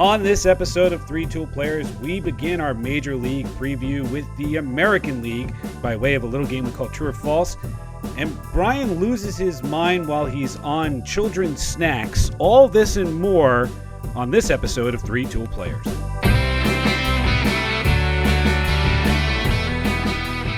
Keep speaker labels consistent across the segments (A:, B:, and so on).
A: On this episode of Three Tool Players, we begin our Major League preview with the American League by way of a little game we call True or False. And Brian loses his mind while he's on children's snacks. All this and more on this episode of Three Tool Players.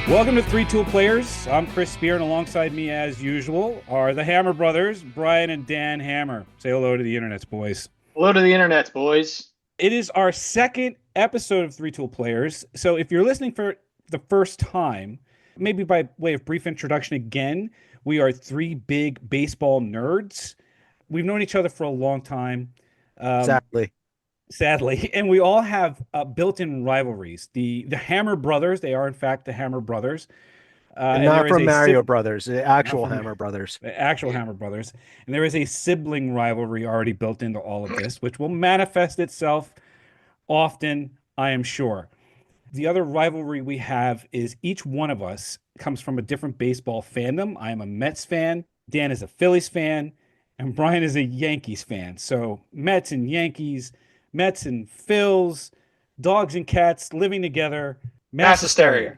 A: Welcome to Three Tool Players. I'm Chris Spear, and alongside me, as usual, are the Hammer brothers, Brian and Dan Hammer. Say hello to the internets, boys.
B: Hello to the internet, boys.
A: It is our second episode of Three Tool Players. So if you're listening for the first time, maybe by way of brief introduction again, we are three big baseball nerds. We've known each other for a long time. Sadly. And we all have built-in rivalries. The Hammer brothers, they are in fact the Hammer brothers.
C: And not from Mario Brothers, the actual Hammer Brothers.
A: The actual Hammer Brothers. And there is a sibling rivalry already built into all of this, which will manifest itself often, I am sure. The other rivalry we have is each one of us comes from a different baseball fandom. I am a Mets fan, Dan is a Phillies fan, and Brian is a Yankees fan. So Mets and Yankees, Mets and Phils, dogs and cats living together.
B: Mass hysteria.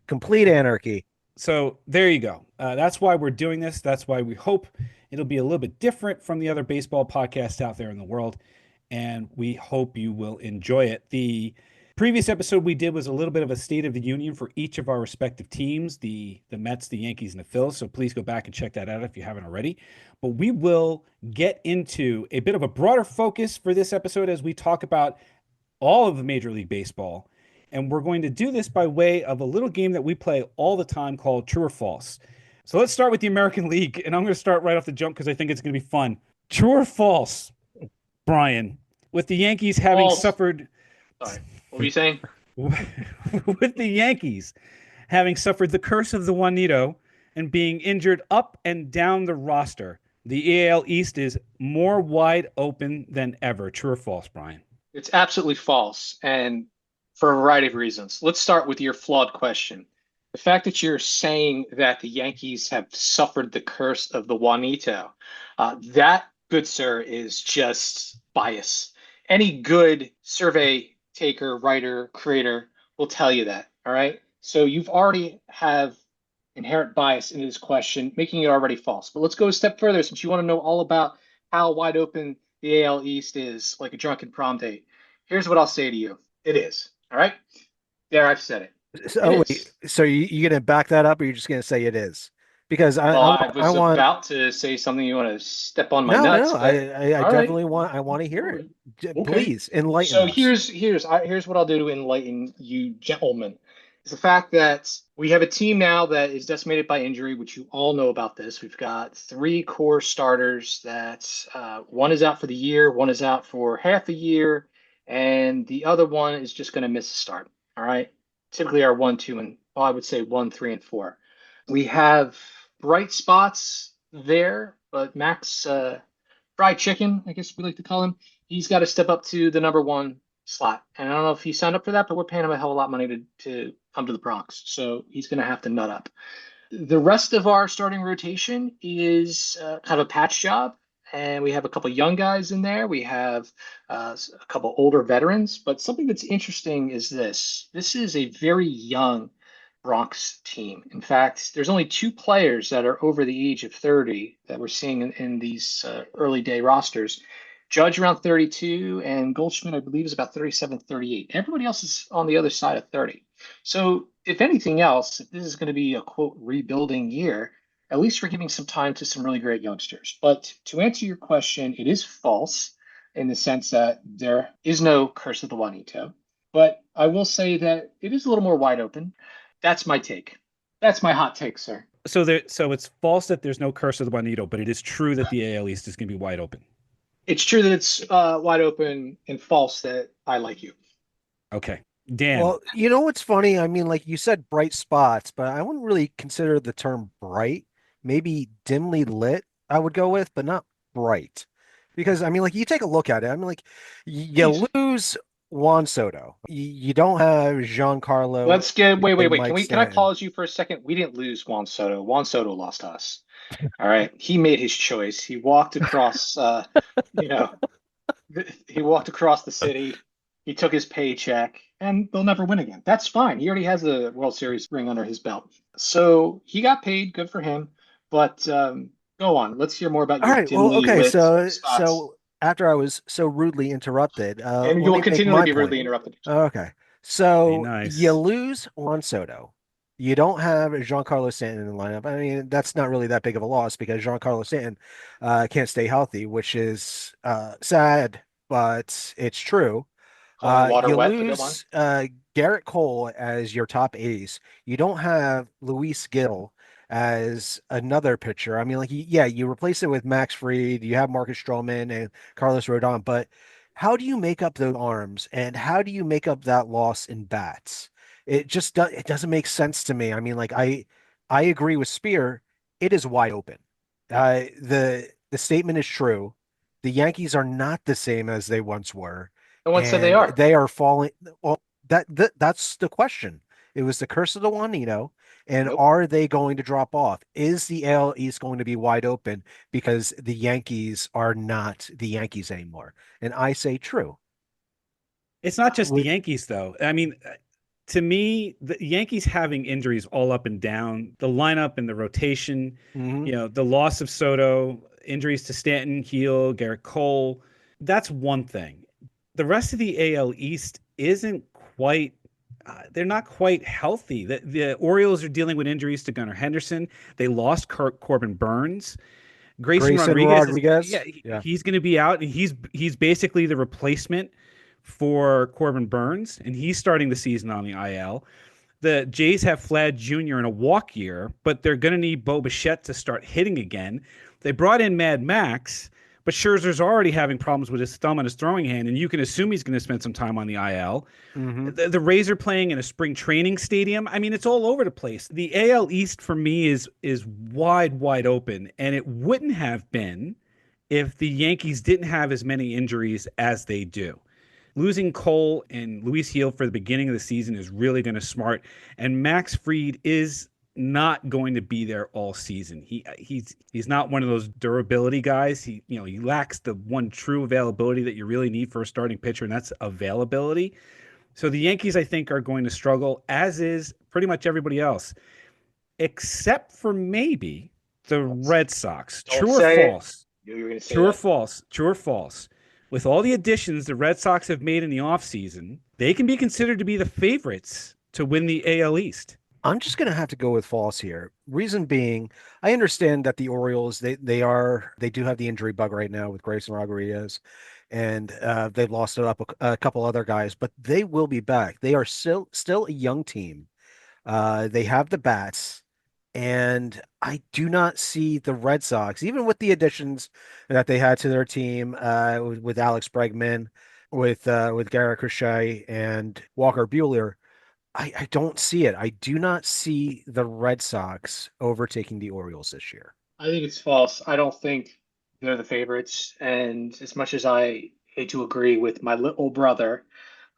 C: Complete anarchy.
A: So there you go. That's why we're doing this. That's why we hope it'll be a little bit different from the other baseball podcasts out there in the world. And we hope you will enjoy it. The previous episode we did was a little bit of a state of the union for each of our respective teams, the Mets, the Yankees, and the Phils. So please go back and check that out if you haven't already. But we will get into a bit of a broader focus for this episode as we talk about all of the Major League Baseball. And we're going to do this by way of a little game that we play all the time called True or False. So let's start with the American League. And I'm going to start right off the jump because I think it's going to be fun. True or false, Brian, with the Yankees having suffered...
B: Sorry, what were you saying?
A: With the Yankees having suffered the curse of the Juanito and being injured up and down the roster, the AL East is more wide open than ever. True or false, Brian?
B: It's absolutely false. And for a variety of reasons. Let's start with your flawed question. The fact that you're saying that the Yankees have suffered the curse of the Juanito, that, good sir, is just bias. Any good survey taker, writer, creator will tell you that, all right? So you've already have inherent bias in this question, making it already false. But let's go a step further since you want to know all about how wide open the AL East is, like a drunken prom date. Here's what I'll say to you. It is. All right. There, I've said it.
C: So you going to back that up, or you're just going to say it is? Because I
B: was about to say something. You want to step on my nuts?
C: No, I definitely want. I want to hear it. Okay. Please enlighten us.
B: So here's what I'll do to enlighten you, gentlemen. Is the fact that we have a team now that is decimated by injury, which you all know about this. We've got three core starters that one is out for the year, one is out for half a year, and the other one is just going to miss a start. All right. Typically our 1, 2, and I would say 1, 3, and 4. We have bright spots there, but Max Fried Chicken, I guess we like to call him, he's got to step up to the number 1 slot. And I don't know if he signed up for that, but we're paying him a hell of a lot of money to come to the Bronx. So he's going to have to nut up. The rest of our starting rotation is kind of a patch job. And we have a couple young guys in there. We have a couple older veterans. But something that's interesting is this. This is a very young Bronx team. In fact, there's only 2 players that are over the age of 30 that we're seeing in these early day rosters. Judge around 32, and Goldschmidt, I believe, is about 37, 38. Everybody else is on the other side of 30. So if anything else, if this is going to be a, quote, rebuilding year, at least we're giving some time to some really great youngsters. But to answer your question, it is false in the sense that there is no curse of the Juanito. But I will say that it is a little more wide open. That's my take. That's my hot take, sir.
A: So it's false that there's no curse of the Juanito, but it is true that the AL East is going to be wide open.
B: It's true that it's wide open, and false that I like you.
A: Okay. Dan.
C: Well, you know what's funny? I mean, like you said, bright spots, but I wouldn't really consider the term bright. Maybe dimly lit, I would go with, but not bright. Because, I mean, like, you take a look at it. I mean, like, you lose Juan Soto. You don't have Giancarlo.
B: Let's get, wait. Can I pause you for a second? We didn't lose Juan Soto. Juan Soto lost us. All right. He made his choice. He walked across, He walked across the city. He took his paycheck, and they'll never win again. That's fine. He already has a World Series ring under his belt. So he got paid. Good for him. But go on. Let's hear more about
C: All
B: your
C: right. Well,
B: dimly
C: okay.
B: lit
C: So,
B: spots.
C: so after I was so rudely interrupted,
B: And you
C: let
B: will
C: me make
B: continually
C: my
B: be
C: point.
B: rudely interrupted.
C: Okay.
A: Be
C: So you
A: nice.
C: lose Juan Soto. You don't have Giancarlo Stanton in the lineup. I mean, that's not really that big of a loss because Giancarlo Stanton can't stay healthy, which is sad, but it's true.
B: Calling water
C: You
B: wet, but go on.
C: lose Garrett Cole as your top ace. You don't have Luis Gill as another pitcher. I mean, like, yeah, you replace it with Max Fried. You have Marcus Stroman and Carlos Rodon, but how do you make up those arms and how do you make up that loss in bats? It doesn't make sense to me. I mean, like I agree with Spear. It is wide open. The statement is true. The Yankees are not the same as they once were,
B: No one said they
C: and
B: are.
C: they are falling. Well, that's the question. It was the curse of the Juanito, and
B: Nope.
C: are they going to drop off? Is the AL East going to be wide open because the Yankees are not the Yankees anymore? And I say true.
A: It's not just the
C: Would
A: Yankees, though. I mean, to me, the Yankees having injuries all up and down, the lineup and the rotation,
C: mhm.
A: the loss of Soto, injuries to Stanton, Heel, Garrett Cole, that's one thing. The rest of the AL East isn't quite. They're not quite healthy. The Orioles are dealing with injuries to Gunnar Henderson. They lost Corbin Burns. Grayson
C: Grayson
A: Rodriguez is, yeah,
C: Rodriguez. Yeah.
A: he's going to be out, and he's basically the replacement for Corbin Burns, and he's starting the season on the IL. The Jays have Vlad Jr. in a walk year, but they're going to need Bo Bichette to start hitting again. They brought in Mad Max, but Scherzer's already having problems with his thumb on his throwing hand, and you can assume he's going to spend some time on the IL.
C: hmm
A: The Rays are playing in a spring training stadium. I mean, it's all over the place. The AL East for me is wide open, and it wouldn't have been if the Yankees didn't have as many injuries as they do. Losing Cole and Luis Heel for the beginning of the season is really going to smart, and Max Fried is not going to be there all season. He's not one of those durability guys. He lacks the one true availability that you really need for a starting pitcher, and that's availability. So the Yankees, I think, are going to struggle, as is pretty much everybody else, except for maybe the Red Sox.
B: Don't
A: True or
B: say it.
A: false?
B: You were going to say
A: True or
B: that.
A: false? True or false? With all the additions the Red Sox have made in the offseason, they can be considered to be the favorites to win the AL East.
C: I'm just gonna have to go with false here. Reason being, I understand that the Orioles they do have the injury bug right now with Grayson Rodriguez, and they've lost it up a couple other guys, but they will be back. They are still a young team. They have the bats, and I do not see the Red Sox, even with the additions that they had to their team with Alex Bregman, with Garrett Crochet and Walker Buehler. I don't see it. I do not see the Red Sox overtaking the Orioles this year.
B: I think it's false. I don't think they're the favorites. And as much as I hate to agree with my little brother,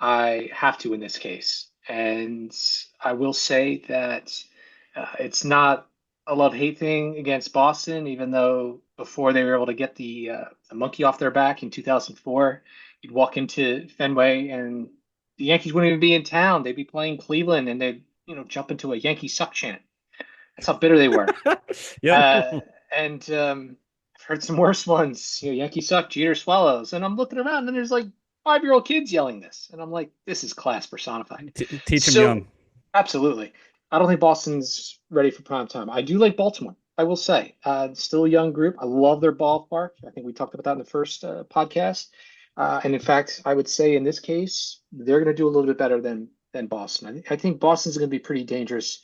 B: I have to in this case. And I will say that it's not a love-hate thing against Boston, even though before they were able to get the monkey off their back in 2004, you'd walk into Fenway and the Yankees wouldn't even be in town. They'd be playing Cleveland and they'd, jump into a Yankee suck chant. That's how bitter they were.
A: Yep.
B: Uh, and I've heard some worse ones. Yankee suck, Jeter swallows. And I'm looking around, and there's like 5-year-old kids yelling this, and I'm like, this is class personified.
A: Teach them
B: So,
A: young.
B: absolutely, I don't think Boston's ready for prime time. I do like Baltimore. I will say, still a young group. I love their ballpark. I think we talked about that in the first podcast. And in fact, I would say in this case, they're going to do a little bit better than Boston. I think Boston's going to be pretty dangerous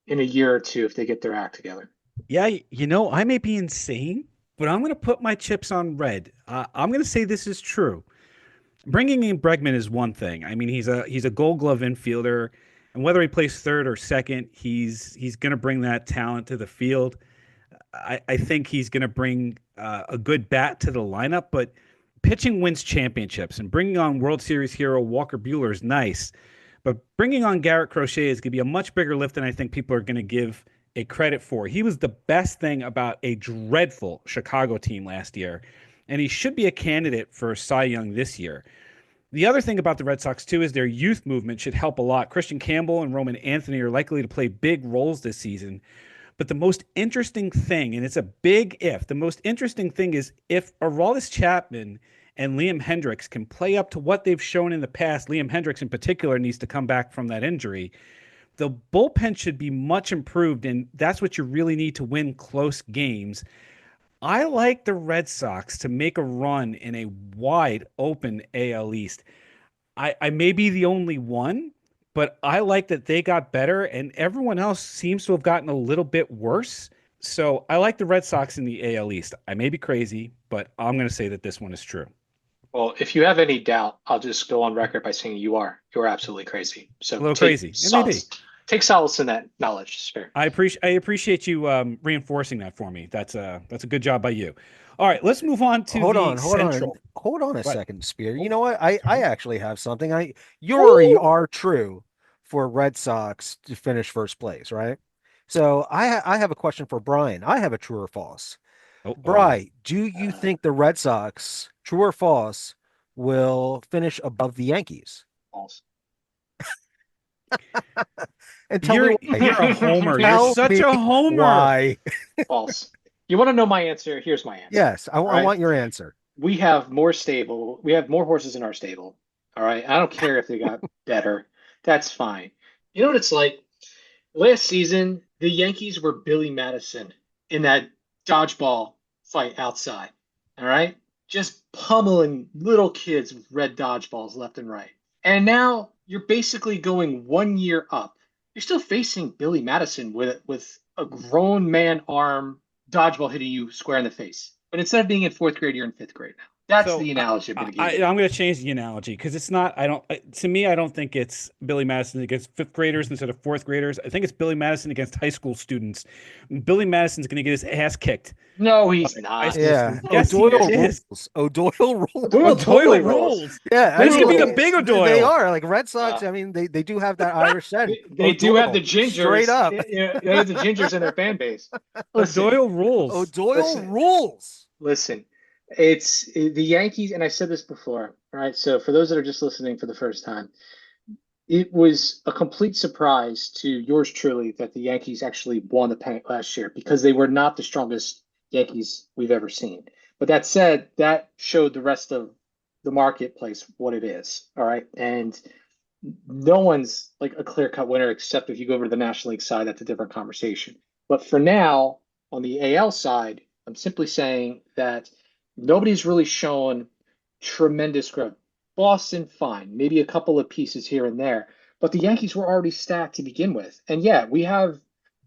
B: in a year or two if they get their act together.
A: Yeah, I may be insane, but I'm going to put my chips on red. I'm going to say this is true. Bringing in Bregman is one thing. I mean, he's a Gold Glove infielder, and whether he plays third or second, he's going to bring that talent to the field. I think he's going to bring a good bat to the lineup, but pitching wins championships, and bringing on World Series hero Walker Buehler is nice, but bringing on Garrett Crochet is going to be a much bigger lift than I think people are going to give a credit for. He was the best thing about a dreadful Chicago team last year. and he should be a candidate for Cy Young this year. The other thing about the Red Sox, too, is their youth movement should help a lot. Christian Campbell and Roman Anthony are likely to play big roles this season. But the most interesting thing, and it's a big if, the most interesting thing is if Aroldis Chapman and Liam Hendriks can play up to what they've shown in the past. Liam Hendriks, in particular, needs to come back from that injury. The bullpen should be much improved, and that's what you really need to win close games. I like the Red Sox to make a run in a wide open AL East. I may be the only one, but I like that they got better and everyone else seems to have gotten a little bit worse. So I like the Red Sox in the AL East. I may be crazy, but I'm going to say that this one is true.
B: Well, if you have any doubt, I'll just go on record by saying you're absolutely crazy. So
A: A little crazy. It may be.
B: Take solace in that knowledge, Spare.
A: I appreciate you reinforcing that for me. That's a good job by you. All right, let's move on to Central.
C: Hold on a
A: What?
C: second, Spear. You know what? I actually have something. You already are true for Red Sox to finish first place, right? So I have a question for Brian. I have a true or false. Brian, do you think the Red Sox, true or false, will finish above the Yankees?
B: False.
C: And tell me why.
A: You're a homer.
C: Tell
A: You're such
C: me
A: a homer.
C: Why?
B: False. You want to know my answer? Here's my answer.
C: Yes, I
B: right?
C: want your answer.
B: We have more horses in our stable. All right. I don't care if they got better. That's fine. You know what it's like? Last season, the Yankees were Billy Madison in that dodgeball fight outside. All right. Just pummeling little kids with red dodgeballs left and right. And now you're basically going 1 year up. You're still facing Billy Madison with a grown man arm dodgeball hitting you square in the face. But instead of being in fourth grade, you're in fifth grade now. That's the analogy I'm going to give you.
A: I'm going to change the analogy because it's not. To me, I don't think it's Billy Madison against fifth graders instead of fourth graders. I think it's Billy Madison against high school students. Billy Madison's going to get his ass kicked.
B: No, he's not.
C: Yeah.
A: Yes,
C: O'Doyle
A: he is.
C: rules. O'Doyle rules.
B: O'Doyle totally
A: rules.
C: Yeah,
A: This could be
B: O'Doyle.
A: the big O'Doyle.
C: They are like Red Sox. I mean, they do have that Irish set.
B: They do have the gingers.
C: Straight up.
B: They have the gingers in their fan base. Listen,
A: O'Doyle rules.
C: O'Doyle rules.
B: Listen, it's the Yankees, and I said this before, right? So for those that are just listening for the first time, it was a complete surprise to yours truly that the Yankees actually won the pennant last year because they were not the strongest Yankees we've ever seen. But that said, that showed the rest of the marketplace what it is, all right? And no one's like a clear-cut winner except if you go over to the National League side, that's a different conversation. But for now, on the AL side, I'm simply saying that nobody's really shown tremendous growth. Boston, fine, maybe a couple of pieces here and there, but the Yankees were already stacked to begin with. And yeah, we have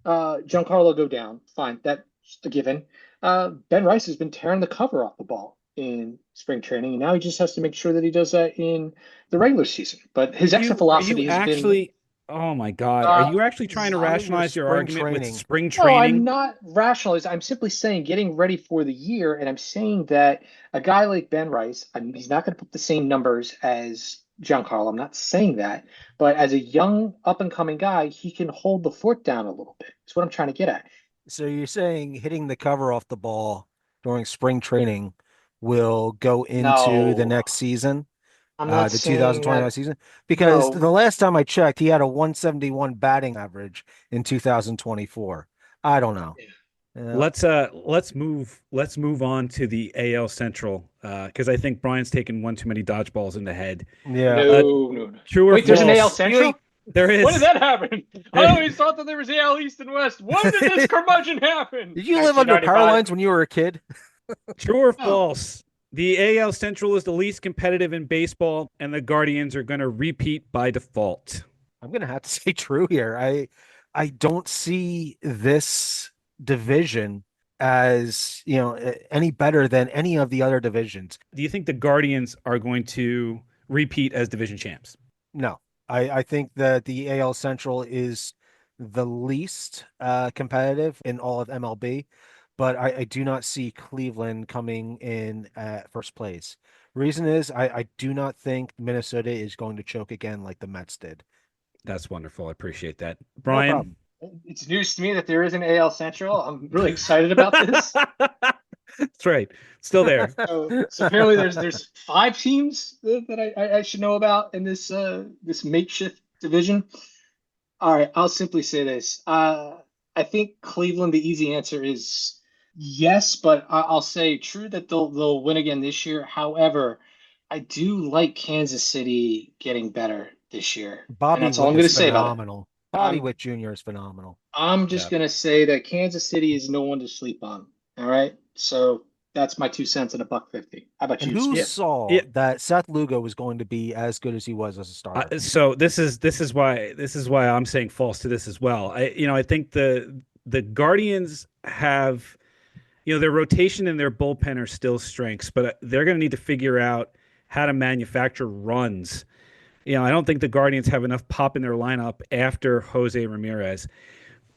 B: Giancarlo go down, fine, that's a given. Ben Rice has been tearing the cover off the ball in spring training, and now he just has to make sure that he does that in the regular season. But his extra velocity has been.
A: Oh my God. Are you actually trying to rationalize your argument with spring training?
B: No, I'm not rationalizing. I'm simply saying getting ready for the year. And I'm saying that a guy like Ben Rice, he's not going to put the same numbers as Giancarlo. I'm not saying that. But as a young, up and coming guy, he can hold the fort down a little bit. That's what I'm trying to get at.
C: So you're saying hitting the cover off the ball during spring training will go into the next season?
B: I'm not
C: the
B: saying
C: 2029 season, because the last time I checked, he had a 171 batting average in 2024. I don't know.
A: Yeah. Let's move on to the AL Central because I think Brian's taken one too many dodgeballs in the head.
C: Yeah.
B: No.
A: True or
B: Wait, there's an AL Central?
A: There is.
B: When did that happen? I always thought that there was AL East and West. When did this curmudgeon happen?
C: Did you live under power lines when you were a kid?
A: True or false? The AL Central is the least competitive in baseball, and the Guardians are going to repeat by default.
C: I'm going to have to say true here. I don't see this division as, any better than any of the other divisions.
A: Do you think the Guardians are going to repeat as division champs?
C: No. I think that the AL Central is the least competitive in all of MLB. But I do not see Cleveland coming in at first place. Reason is I do not think Minnesota is going to choke again like the Mets did.
A: That's wonderful. I appreciate that. Brian?
B: It's news to me that there is an AL Central. I'm really excited about this.
A: That's right. Still there.
B: So apparently there's 5 teams that I should know about in this makeshift division. All right, I'll simply say this. I think Cleveland, the easy answer is yes, but I'll say true that they'll win again this year. However, I do like Kansas City getting better this year, and
C: Bobby
B: that's all I'm
C: Witt
B: going
C: is
B: to say about it.
C: phenomenal. Bobby
B: I'm
C: Witt Jr. is phenomenal.
B: I'm just
A: Yeah.
B: going to say that Kansas City is no one to sleep on. All right, so that's my 2 cents at a buck 50. How about
C: And
B: you,
C: who
A: Yeah.
B: Spear?
C: saw
A: Yeah.
C: that Seth Lugo was going to be as good as he was as a starter?
A: So this is why I'm saying false to this as well. I think the Guardians have, their rotation and their bullpen are still strengths, but they're going to need to figure out how to manufacture runs. I don't think the Guardians have enough pop in their lineup after Jose Ramirez.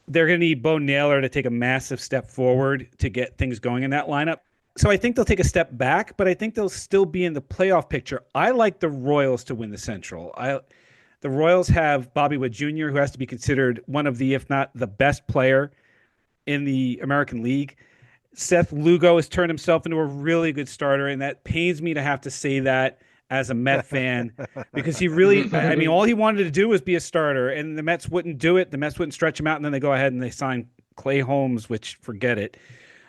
A: They're going to need Bo Naylor to take a massive step forward to get things going in that lineup. So I think they'll take a step back, but I think they'll still be in the playoff picture. I like the Royals to win the Central. The Royals have Bobby Witt Jr., who has to be considered one of the, if not the best player in the American League. Seth Lugo has turned himself into a really good starter, and that pains me to have to say that as a Met fan because he really, I mean, all he wanted to do was be a starter, and the Mets wouldn't do it. The Mets wouldn't stretch him out, and then they go ahead and they sign Clay Holmes, which forget it.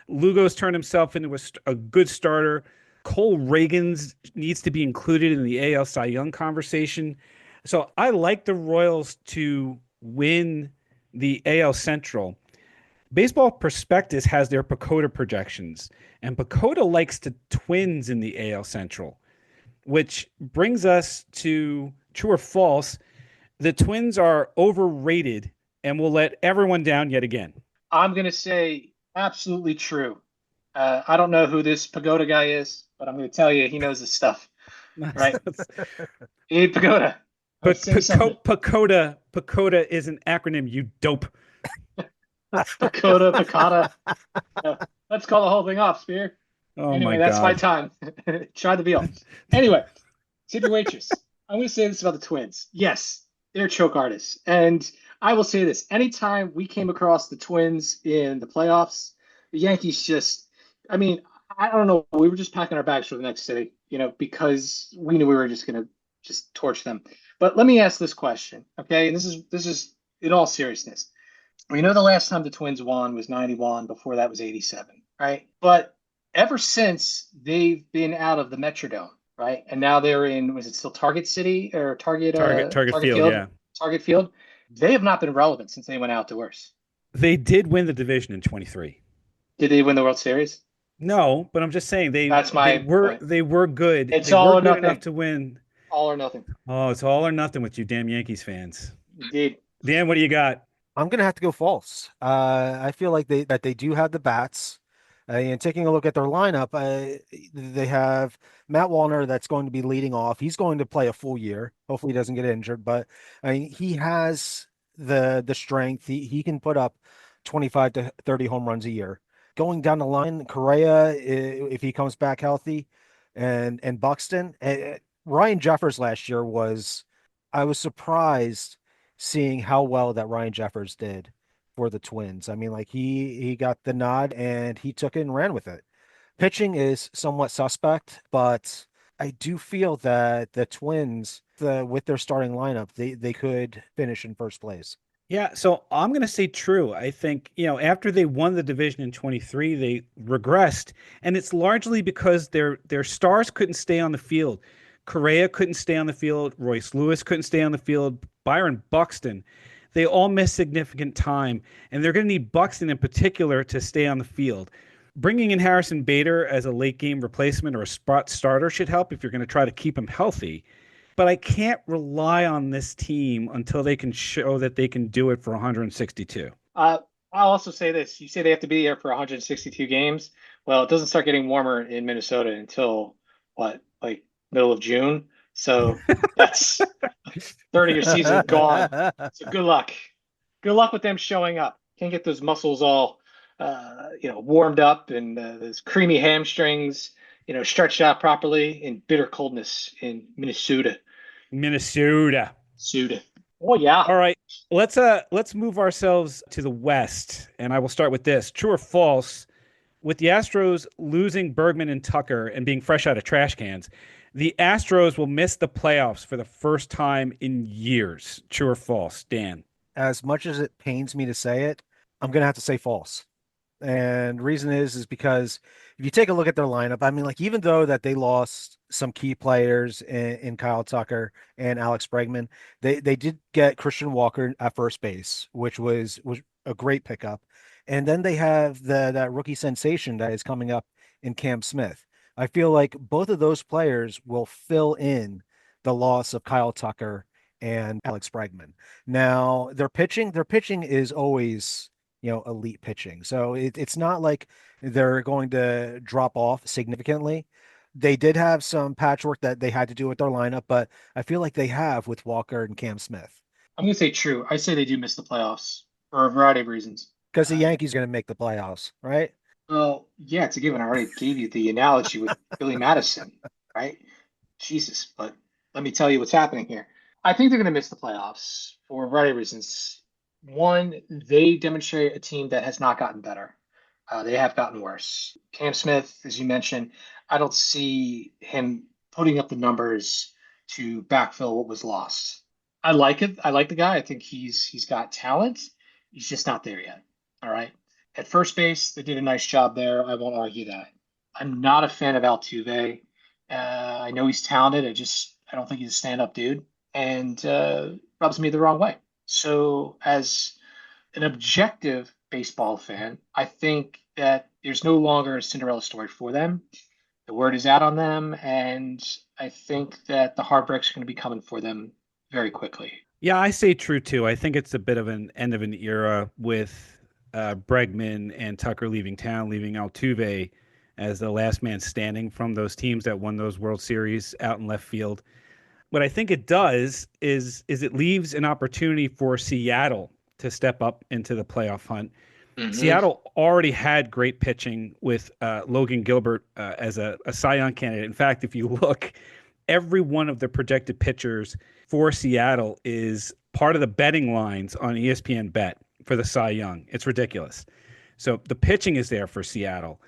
A: Lugo's turned himself into a good starter. Cole Reagans needs to be included in the AL Cy Young conversation. So I like the Royals to win the AL Central. Baseball Prospectus has their Pacoda projections, and Pacoda likes the Twins in the AL Central, which brings us to true or false. The Twins are overrated and will let everyone down yet again.
B: I'm going to say absolutely true. I don't know who this Pagoda guy is, but I'm going to tell you he knows his stuff, right? Hey, Pagoda, say something.
A: Pacoda is an acronym, you dope.
B: Pagoda, Picada. Let's call the whole thing off, Spear.
A: Oh my
B: Anyway, that's my
A: God.
B: time. Try the deal. Anyway, tip your waitress. I'm going to say this about the Twins. Yes, they're choke artists. And I will say this. Anytime we came across the Twins in the playoffs, the Yankees just, I mean, I don't know. We were just packing our bags for the next city, because we knew we were just going to just torch them. But let me ask this question, okay? And this is in all seriousness. We know the last time the Twins won was 91. Before that was 87, right? But ever since they've been out of the Metrodome, right? And now they're in, was it still Target City or
A: Target
B: Target
A: Field,
B: Field?
A: yeah.
B: Target Field. They have not been relevant since they went outdoors.
A: They did win the division in 23.
B: Did they win the World Series?
A: No, but I'm just saying they
B: That's
A: they
B: my
A: were
B: point.
A: they were good.
B: It's
A: They
B: all
A: were
B: or
A: good enough
B: nothing.
A: to win.
B: All or nothing.
A: Oh, it's all or nothing with you damn Yankees fans.
B: Indeed.
A: Dan, what do you got?
C: I'm gonna have to go false. I feel like they do have the bats. And taking a look at their lineup, they have Matt Wallner that's going to be leading off. He's going to play a full year. Hopefully, he doesn't get injured. But I mean, he has the strength. He can put up 25 to 30 home runs a year. Going down the line, Correa, if he comes back healthy, and Buxton, Ryan Jeffers last year was. I was surprised seeing how well that Ryan Jeffers did for the Twins. I mean, like he got the nod and he took it and ran with it. Pitching is somewhat suspect, but I do feel that the Twins, with their starting lineup, they could finish in first place.
A: Yeah, so I'm going to say true. I think, after they won the division in 23, they regressed, and it's largely because their stars couldn't stay on the field. Correa couldn't stay on the field, Royce Lewis couldn't stay on the field, Byron Buxton. They all missed significant time, and they're going to need Buxton in particular to stay on the field. Bringing in Harrison Bader as a late game replacement or a spot starter should help if you're going to try to keep him healthy. But I can't rely on this team until they can show that they can do it for 162.
B: I'll also say this. You say they have to be here for 162 games. Well, it doesn't start getting warmer in Minnesota until what, like middle of June. So that's third of your season gone. So good luck. Good luck with them showing up. Can't get those muscles all, warmed up and those creamy hamstrings, stretched out properly in bitter coldness in Minnesota.
A: Minnesota.
B: Suda. Oh yeah.
A: All right. Let's move ourselves to the West, and I will start with this. True or false? with the Astros losing Bergman and Tucker and being fresh out of trash cans, the Astros will miss the playoffs for the first time in years. True or false, Dan?
C: As much as it pains me to say it, I'm gonna have to say false. And the reason is because if you take a look at their lineup, I mean, like even though that they lost some key players in Kyle Tucker and Alex Bregman, they did get Christian Walker at first base, which was a great pickup. And then they have that rookie sensation that is coming up in Cam Smith. I feel like both of those players will fill in the loss of Kyle Tucker and Alex Bregman. Now, their pitching is always elite pitching. So it's not like they're going to drop off significantly. They did have some patchwork that they had to do with their lineup, but I feel like they have with Walker and Cam Smith
B: I'm going to say true. I say they do miss the playoffs for a variety of reasons.
C: because the Yankees are going to make the playoffs, right?
B: Well, yeah, it's a given. I already gave you the analogy with Billy Madison, right? Jesus, but let me tell you what's happening here. I think they're going to miss the playoffs for a variety of reasons. One, they demonstrate a team that has not gotten better. They have gotten worse. Cam Smith, as you mentioned, I don't see him putting up the numbers to backfill what was lost. I like it. I like the guy. I think he's got talent. He's just not there yet. All right. At first base, they did a nice job there. I won't argue that. I'm not a fan of Altuve. I know he's talented. I don't think he's a stand-up dude, and rubs me the wrong way. So, as an objective baseball fan, I think that there's no longer a Cinderella story for them. The word is out on them, and I think that the heartbreaks are going to be coming for them very quickly.
A: Yeah, I say true too. I think it's a bit of an end of an era with Bregman and Tucker leaving town, leaving Altuve as the last man standing from those teams that won those World Series out in left field. What I think it does is it leaves an opportunity for Seattle to step up into the playoff hunt.
B: Mm-hmm.
A: Seattle already had great pitching with Logan Gilbert as a Cy Young candidate. In fact, if you look, every one of the projected pitchers for Seattle is part of the betting lines on ESPN Bet for the Cy Young. It's ridiculous. So the pitching is there for Seattle.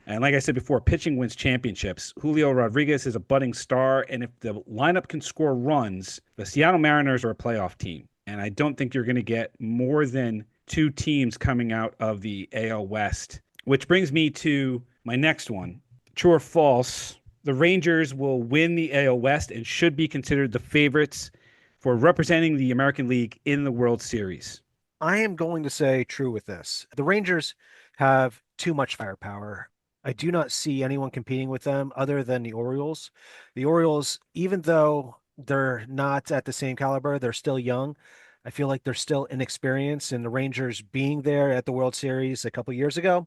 A: And like I said before, pitching wins championships. Julio Rodriguez is a budding star, and if the lineup can score runs, the Seattle Mariners are a playoff team. And I don't think you're going to get more than two teams coming out of the AL West, which brings me to my next one. True or false, the Rangers will win the AL West and should be considered the favorites for representing the American League in the World Series.
C: I am going to say true with this. The Rangers have too much firepower. I do not see anyone competing with them other than the Orioles. The Orioles, even though they're not at the same caliber, they're still young. I feel like they're still inexperienced, and the Rangers being there at the World Series a couple years ago,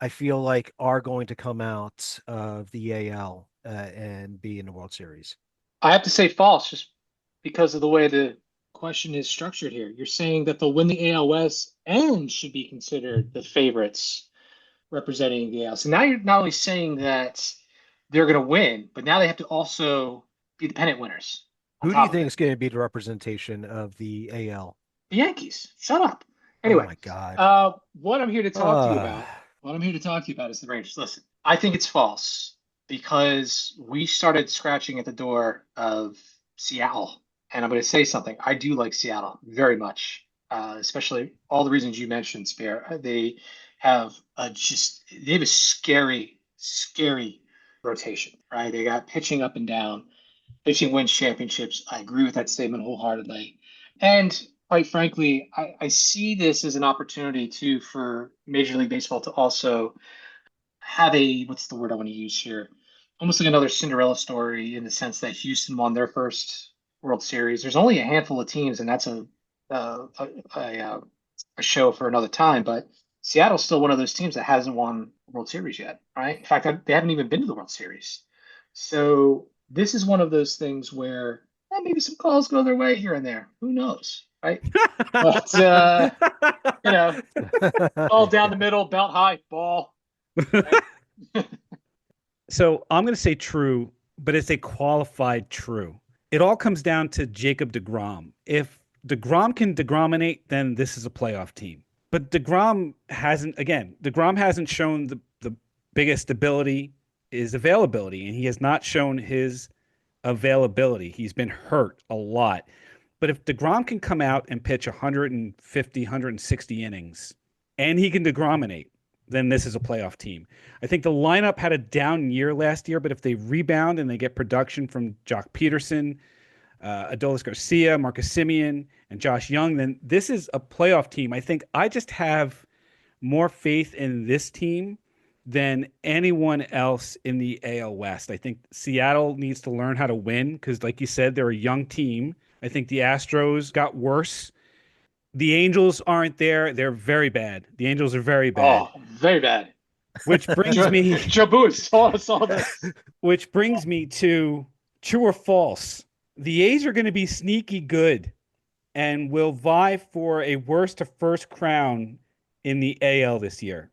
C: I feel like are going to come out of the AL and be in the World Series.
B: I have to say false just because of the way the question is structured here. You're saying that they'll win the AL West and should be considered the favorites representing the AL. So now you're not only saying that they're going to win, but now they have to also be the pennant winners.
C: Who do you think is going to be the representation of the AL?
B: The Yankees. Shut up.
C: Oh
B: Anyway,
C: my God.
B: what I'm here to talk to you about, is the Rangers. Listen, I think it's false because we started scratching at the door of Seattle, and I'm going to say something. I do like Seattle very much, especially all the reasons you mentioned, Spear. They have a scary, scary rotation, right? They got pitching up and down. Pitching wins championships. I agree with that statement wholeheartedly. And quite frankly, I see this as an opportunity too for Major League Baseball to also have what's the word I want to use here? Almost like another Cinderella story in the sense that Houston won their first World Series. There's only a handful of teams, and that's a show for another time. But Seattle's still one of those teams that hasn't won World Series yet, right? In fact, they haven't even been to the World Series. So this is one of those things where maybe some calls go their way here and there. Who knows, right? But all down the middle, belt high, ball. Right?
A: So I'm going to say true, but it's a qualified true. It all comes down to Jacob deGrom. If deGrom can deGrominate, then this is a playoff team. But DeGrom hasn't shown the biggest ability is availability, and he has not shown his availability. He's been hurt a lot. But if DeGrom can come out and pitch 150, 160 innings, and he can DeGrominate, then this is a playoff team. I think the lineup had a down year last year, but if they rebound and they get production from Jock Peterson, Adolis Garcia, Marcus Simeon, and Josh Young, then this is a playoff team. I think I just have more faith in this team than anyone else in the AL West. I think Seattle needs to learn how to win because, like you said, they're a young team. I think the Astros got worse. The Angels aren't there. They're very bad. The Angels are very bad.
B: Oh, very bad.
A: Which brings me
B: Jabu saw this.
A: Which brings me to true or false. The A's are going to be sneaky good and will vie for a worst to first crown in the AL this year.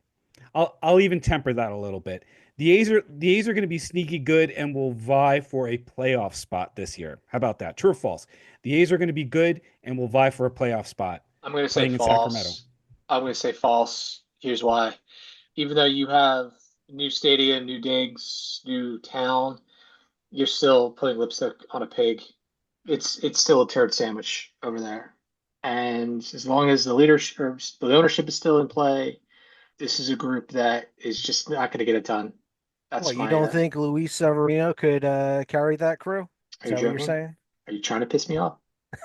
A: I'll even temper that a little bit. The A's are going to be sneaky good and will vie for a playoff spot this year. How about that? True or false? The A's are going to be good and will vie for a playoff spot.
B: I'm going to say false. I'm going to say false. Here's why. Even though you have new stadium, new digs, new town, you're still putting lipstick on a pig. It's still a turd sandwich over there. And as long as the leadership or the ownership is still in play, this is a group that is just not going to get it done. That's
C: you don't think Luis Severino could carry that crew? Is that what you're saying?
B: Are you trying to piss me off?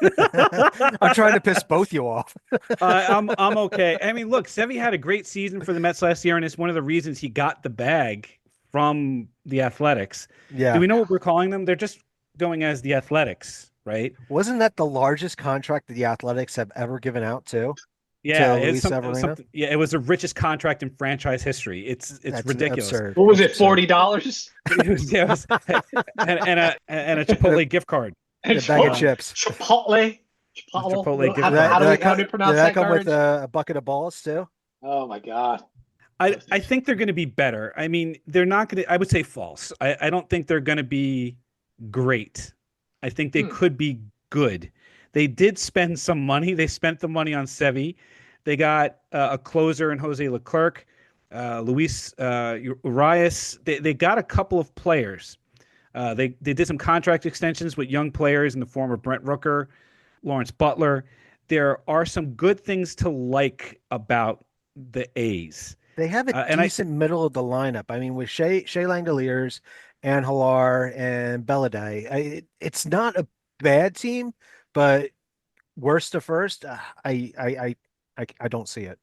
C: I'm trying to piss both you off.
A: I'm okay. I mean, look, Sevy had a great season for the Mets last year, and it's one of the reasons he got the bag from the Athletics.
C: Yeah.
A: Do we know what we're calling them? They're just going as the Athletics, right?
C: Wasn't that the largest contract that the Athletics have ever given out to?
A: Yeah, it was the richest contract in franchise history. It's ridiculous.
C: Absurd.
B: What was it? $40?
A: and a Chipotle gift card.
C: And a bag of chips.
B: Chipotle.
A: Chipotle.
B: How do you pronounce that?
C: Did that come with a bucket of balls too?
B: Oh my God.
A: I think they're going to be better. I mean, they're not going to. I would say false. I don't think they're going to be great. I think they could be good. They did spend some money. They spent the money on Sevy. They got a closer in Jose Leclerc, Luis Urias. They got a couple of players. They did some contract extensions with young players in the form of Brent Rooker, Lawrence Butler. There are some good things to like about the A's.
C: They have a decent middle of the lineup. I mean, with Shea Langoliers and Halar and Belladay, it's not a bad team, but worst to first, I don't see it.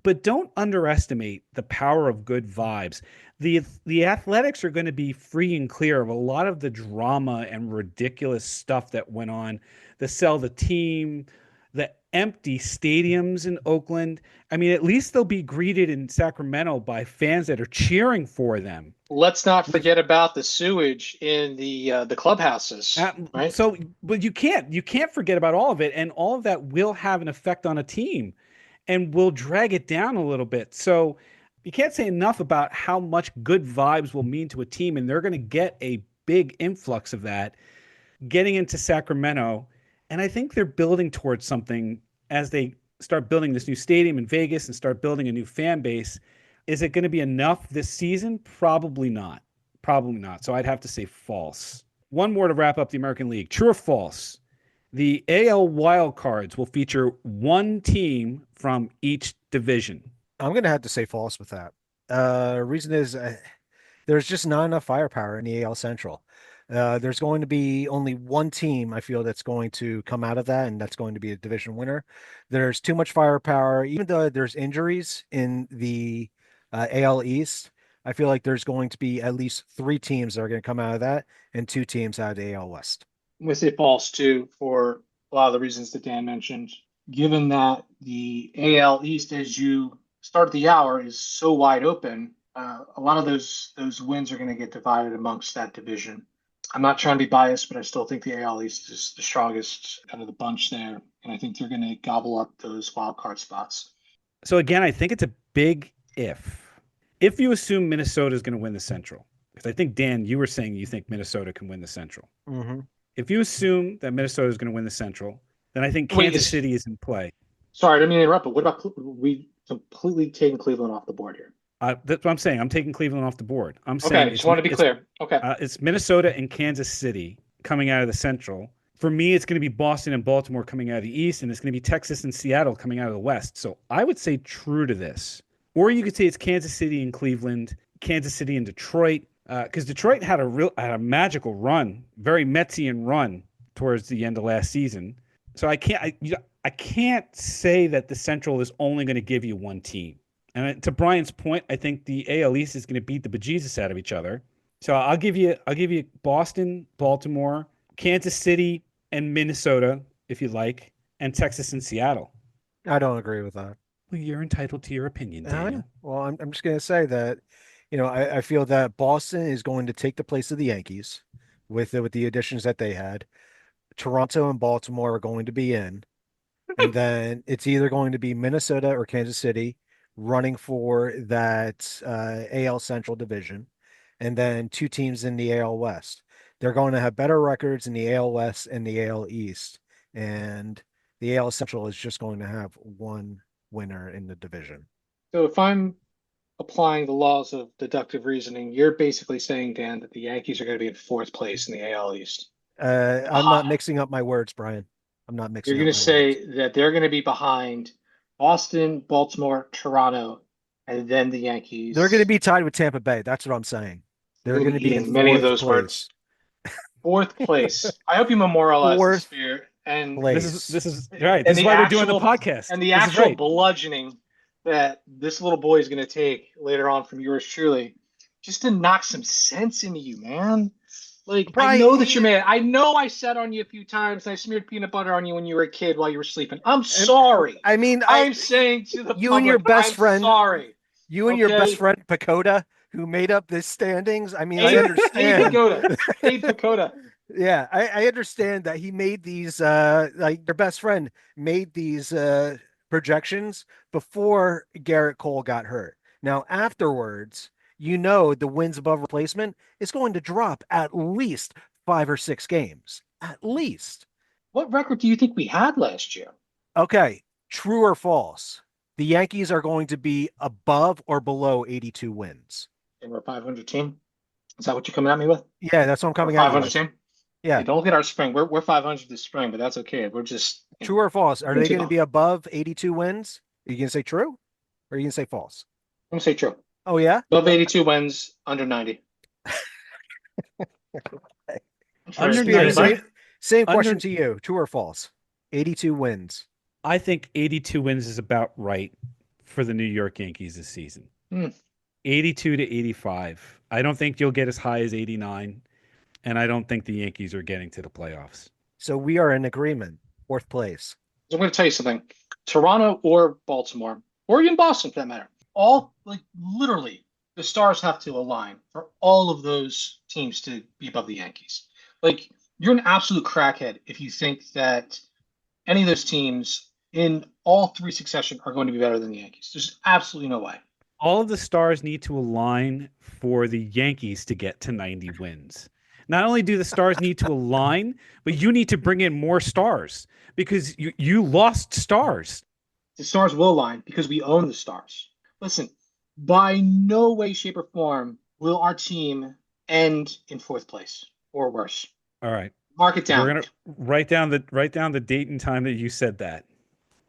A: But don't underestimate the power of good vibes. The Athletics are going to be free and clear of a lot of the drama and ridiculous stuff that went on. The sell the team, the empty stadiums in Oakland. I mean, at least they'll be greeted in Sacramento by fans that are cheering for them.
B: Let's not forget about the sewage in the clubhouses. Right?
A: So, but you can't forget about all of it, and all of that will have an effect on a team, and will drag it down a little bit. So, you can't say enough about how much good vibes will mean to a team, and they're going to get a big influx of that getting into Sacramento. And I think they're building towards something as they start building this new stadium in Vegas and start building a new fan base. Is it going to be enough this season? Probably not. Probably not. So I'd have to say false. One more to wrap up the American League. True or false? The AL wildcards will feature one team from each division.
C: I'm going to have to say false with that. Reason is there's just not enough firepower in the AL Central. There's going to be only one team, I feel, that's going to come out of that, and that's going to be a division winner. There's too much firepower. Even though there's injuries in the AL East, I feel like there's going to be at least 3 teams that are going to come out of that and 2 teams out of the AL West.
B: I'm going to say false, too, for a lot of the reasons that Dan mentioned. Given that the AL East, as you start the hour, is so wide open, a lot of those wins are going to get divided amongst that division. I'm not trying to be biased, but I still think the AL East is the strongest out of the bunch there, and I think they're going to gobble up those wild card spots.
A: So again, I think it's a big if. If you assume Minnesota is going to win the Central, because I think, Dan, you were saying you think Minnesota can win the Central.
C: Mm-hmm.
A: If you assume that Minnesota is going to win the Central, then I think Kansas City is in play.
B: Sorry, I didn't mean to interrupt, but what about we completely taking Cleveland off the board here?
A: That's what I'm saying. I'm taking Cleveland off the board. I'm
B: Okay,
A: saying
B: just want to be clear. Okay.
A: it's Minnesota and Kansas City coming out of the Central. For me, it's going to be Boston and Baltimore coming out of the East, and it's going to be Texas and Seattle coming out of the West. So I would say true to this. Or you could say it's Kansas City and Cleveland, Kansas City and Detroit, because Detroit had a magical run, very Metsian run towards the end of last season. So I can't say that the Central is only going to give you one team. And to Brian's point, I think the AL East is going to beat the bejesus out of each other. So I'll give you Boston, Baltimore, Kansas City, and Minnesota, if you like, and Texas and Seattle.
C: I don't agree with that.
A: Well, you're entitled to your opinion, Daniel.
C: Well, I'm just going to say that, I feel that Boston is going to take the place of the Yankees with the additions that they had. Toronto and Baltimore are going to be in. And then it's either going to be Minnesota or Kansas City running for that AL Central division, and then two teams in the AL West. They're going to have better records in the AL West and the AL East, and the AL Central is just going to have one winner in the division.
B: So if I'm applying the laws of deductive reasoning, you're basically saying, Dan, that the Yankees are going to be in fourth place in the AL East.
C: I'm not mixing up my words, Brian. I'm not mixing
B: You're
C: up
B: going to
C: my
B: say
C: words.
B: that they're going to be behind Boston, Baltimore, Toronto, and then the Yankees.
C: They're going to be tied with Tampa Bay. That's what I'm saying. They're going to be in
B: many of
C: fourth
B: those
C: place.
B: words. Fourth place. I hope you memorialize
C: Fourth
B: this fear. And
C: place.
A: This is right. This is why we're doing the podcast.
B: And the
A: This is
B: actual
A: right.
B: bludgeoning that this little boy is going to take later on from yours truly, just to knock some sense into you, man. Like, I know that you're mad. I know I sat on you a few times and I smeared peanut butter on you when you were a kid while you were sleeping. I'm sorry.
C: I mean,
B: I'm saying to the
C: you
B: public,
C: and your best
B: I'm
C: friend,
B: sorry.
C: You and your best friend Pacoda, who made up this standings. I mean, I understand.
B: Abe Pacoda.
C: Yeah, I understand that he made these. Like your best friend made these projections before Garrett Cole got hurt. Now afterwards, the wins above replacement is going to drop at least 5 or 6 games. At least.
B: What record do you think we had last year?
C: Okay, true or false? The Yankees are going to be above or below 82 wins.
B: And we're a 500 team? Is that what you're coming at me with?
C: Yeah, that's what I'm coming at you with.
B: 500 team?
C: Yeah.
B: Hey, don't look at our spring. We're 500 this spring, but that's okay. We're just...
C: True or false? Are they going to be above 82 wins? Are you going to say true? Or are you going to say false?
B: I'm going to say true.
C: Oh, yeah?
B: Above 82 wins, under 90.
A: Under 90.
C: Same question to you. True or false? 82 wins.
A: I think 82 wins is about right for the New York Yankees this season. 82 to 85. I don't think you'll get as high as 89, and I don't think the Yankees are getting to the playoffs.
C: So we are in agreement. Fourth place.
B: I'm going to tell you something. Toronto or Baltimore, or even Boston for that matter, all, like, literally, the stars have to align for all of those teams to be above the Yankees. Like, you're an absolute crackhead if you think that any of those teams in all 3 succession are going to be better than the Yankees. There's absolutely no way.
A: All of the stars need to align for the Yankees to get to 90 wins. Not only do the stars need to align, but you need to bring in more stars because you lost stars.
B: The stars will align because we own the stars. Listen, by no way, shape, or form will our team end in 4th place or worse.
A: All right.
B: Mark it down.
A: We're gonna write down the date and time that you said that.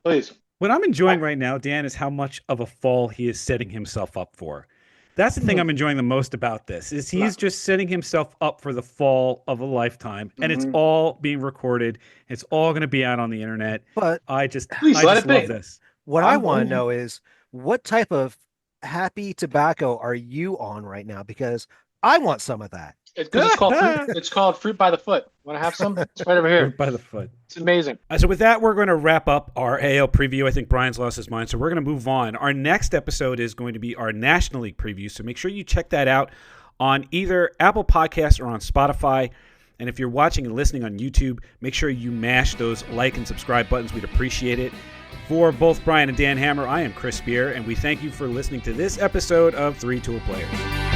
B: Please.
A: What I'm enjoying right now, Dan, is how much of a fall he is setting himself up for. That's the thing I'm enjoying the most about this is he's just setting himself up for the fall of a lifetime, and it's all being recorded. It's all going to be out on the internet.
C: But
A: I just
B: love
A: this.
C: What I want to know is what type of happy tobacco are you on right now? Because I want some of that.
B: It's called fruit by the foot. Want to have some? It's right over here.
A: Fruit by the foot.
B: It's amazing.
A: So with that, we're going to wrap up our AL preview. I think Brian's lost his mind, so we're going to move on. Our next episode is going to be our National League preview, so make sure you check that out on either Apple Podcasts or on Spotify. And if you're watching and listening on YouTube, make sure you mash those like and subscribe buttons. We'd appreciate it. For both Brian and Dan Hammer, I am Chris Spear, and we thank you for listening to this episode of 3 Tool Players.